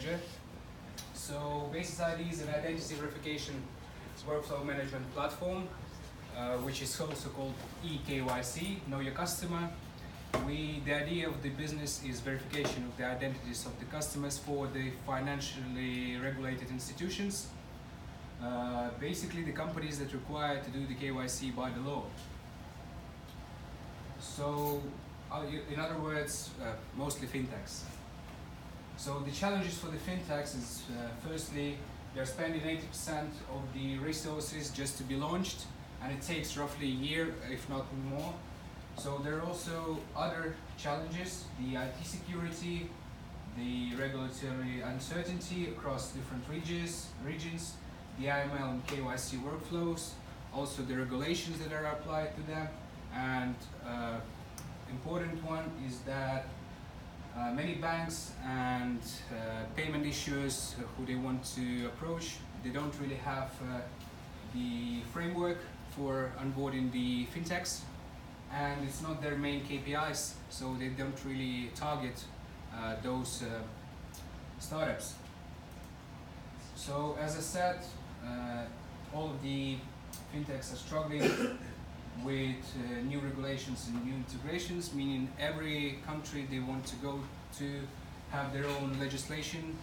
manager. So Basis ID is an identity verification workflow management platform, which is also called eKYC, Know Your Customer. The idea of the business is verification of the identities of the customers for the financially regulated institutions. Basically the companies that require to do the KYC by the law. So in other words, mostly fintechs. So the challenges for the fintechs is firstly, they're spending 80% of the resources just to be launched, and it takes roughly a year, if not more. So there are also other challenges, the IT security, the regulatory uncertainty across different regions, the AML and KYC workflows, also the regulations that are applied to them, and important one is that many banks and payment issuers who they want to approach, they don't really have the framework for onboarding the fintechs, and it's not their main KPIs, so they don't really target those startups. So as I said, all of the fintechs are struggling with new regulations and new integrations, meaning every country they want to go to have their own legislation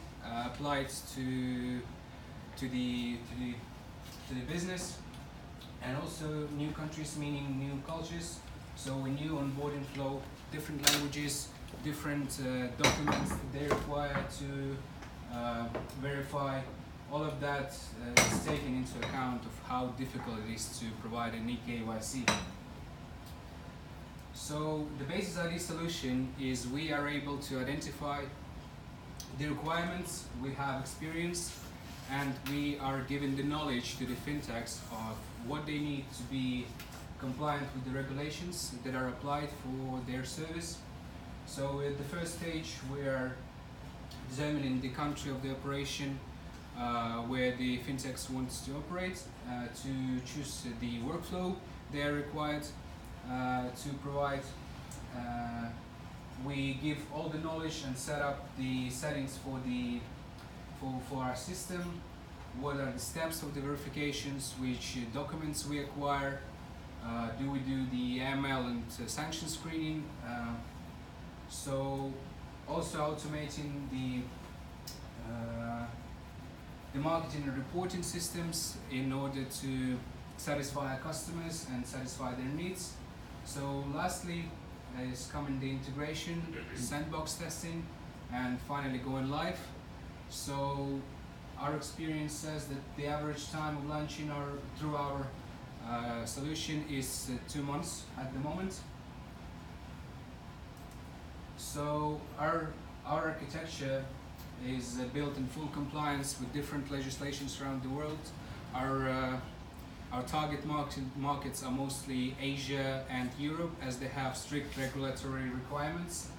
applied to the business, and also new countries meaning new cultures. So a new onboarding flow, different languages, different documents that they require to verify. All of that is taken into account of how difficult it is to provide an eKYC. So the Basis ID solution is we are able to identify the requirements, we have experience, and we are given the knowledge to the fintechs of what they need to be compliant with the regulations that are applied for their service. So at the first stage we are determining the country of the operation where the fintechs want to operate, to choose the workflow they are required to provide. We give all the knowledge and set up the settings for our system, what are the steps of the verifications, which documents we acquire, do we do the AML and sanction screening, so also automating the marketing and reporting systems in order to satisfy our customers and satisfy their needs. So lastly is coming the integration, sandbox testing, and finally going live. So our experience says that the average time of launching through our solution is 2 months at the moment. So our architecture is built in full compliance with different legislations around the world. Our target markets are mostly Asia and Europe, as they have strict regulatory requirements.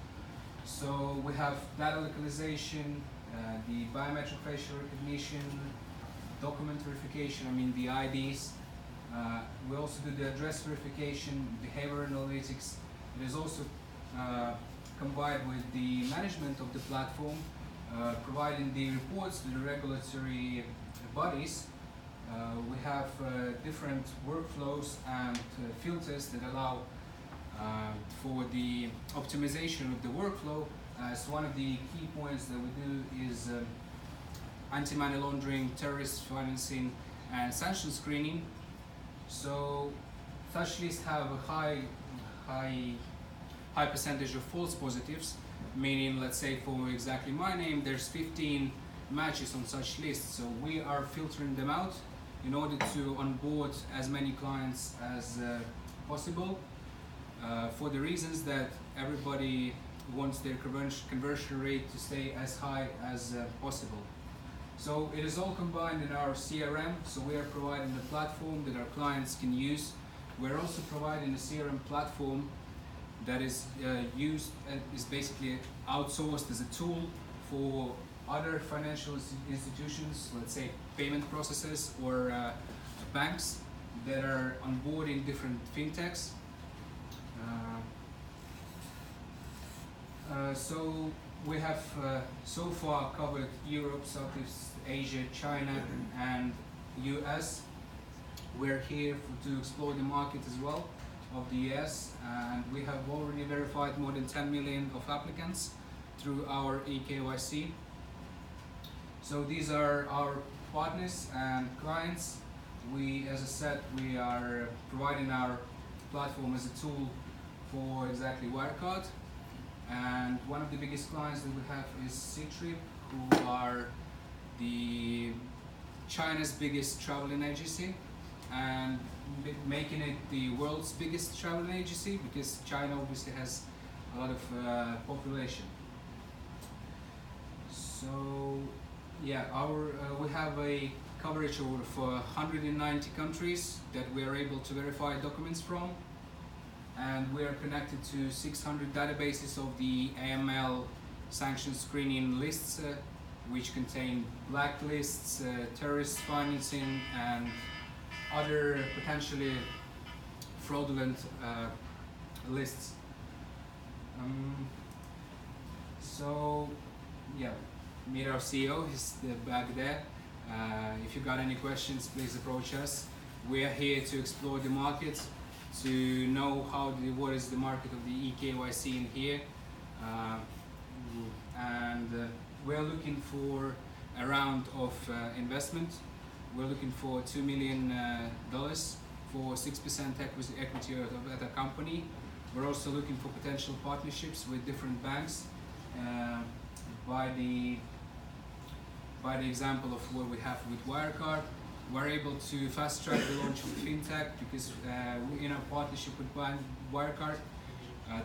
So we have data localization, the biometric facial recognition, document verification, the IDs. We also do the address verification, behavior analytics. It is also combined with the management of the platform, providing the reports to the regulatory bodies. We have different workflows and filters that allow for the optimization of the workflow. As one of the key points that we do is anti-money laundering, terrorist financing, and sanction screening. So such lists have a high percentage of false positives, meaning, let's say for exactly my name, there's 15 matches on such lists. So we are filtering them out in order to onboard as many clients as possible, for the reasons that everybody wants their conversion rate to stay as high as possible. So it is all combined in our CRM, so we are providing a platform that our clients can use. We're also providing a CRM platform that is used and is basically outsourced as a tool for other financial institutions, let's say payment processors or banks that are onboarding different fintechs. So we have so far covered Europe, Southeast Asia, China and US. We're here to explore the market as well of the US, and we have already verified more than 10 million of applicants through our eKYC. So these are our partners and clients. We, as I said, we are providing our platform as a tool for exactly Wirecard. And one of the biggest clients that we have is Ctrip, who are the China's biggest traveling agency, and making it the world's biggest travel agency, because China obviously has a lot of population. So yeah, we have a coverage over for 190 countries that we are able to verify documents from, and we are connected to 600 databases of the AML sanction screening lists, which contain blacklists, terrorist financing and other potentially fraudulent lists. So yeah, meet our CEO, he's back there. If you got any questions, please approach us. We are here to explore the market, to know what is the market of the eKYC in here, and we're looking for a round of investment. We're looking for $2 million for 6% equity of the company. We're also looking for potential partnerships with different banks. By the example of what we have with Wirecard, we're able to fast track the launch of the fintech, because in our partnership with Wirecard,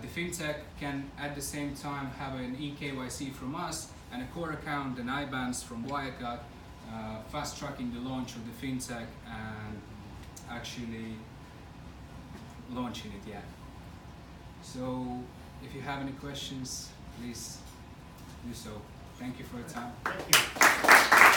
the fintech can at the same time have an eKYC from us and a core account and IBANs from Wirecard, fast tracking the launch of the fintech and actually launching it. Yeah. So if you have any questions, please do so. Thank you for your time. Thank you.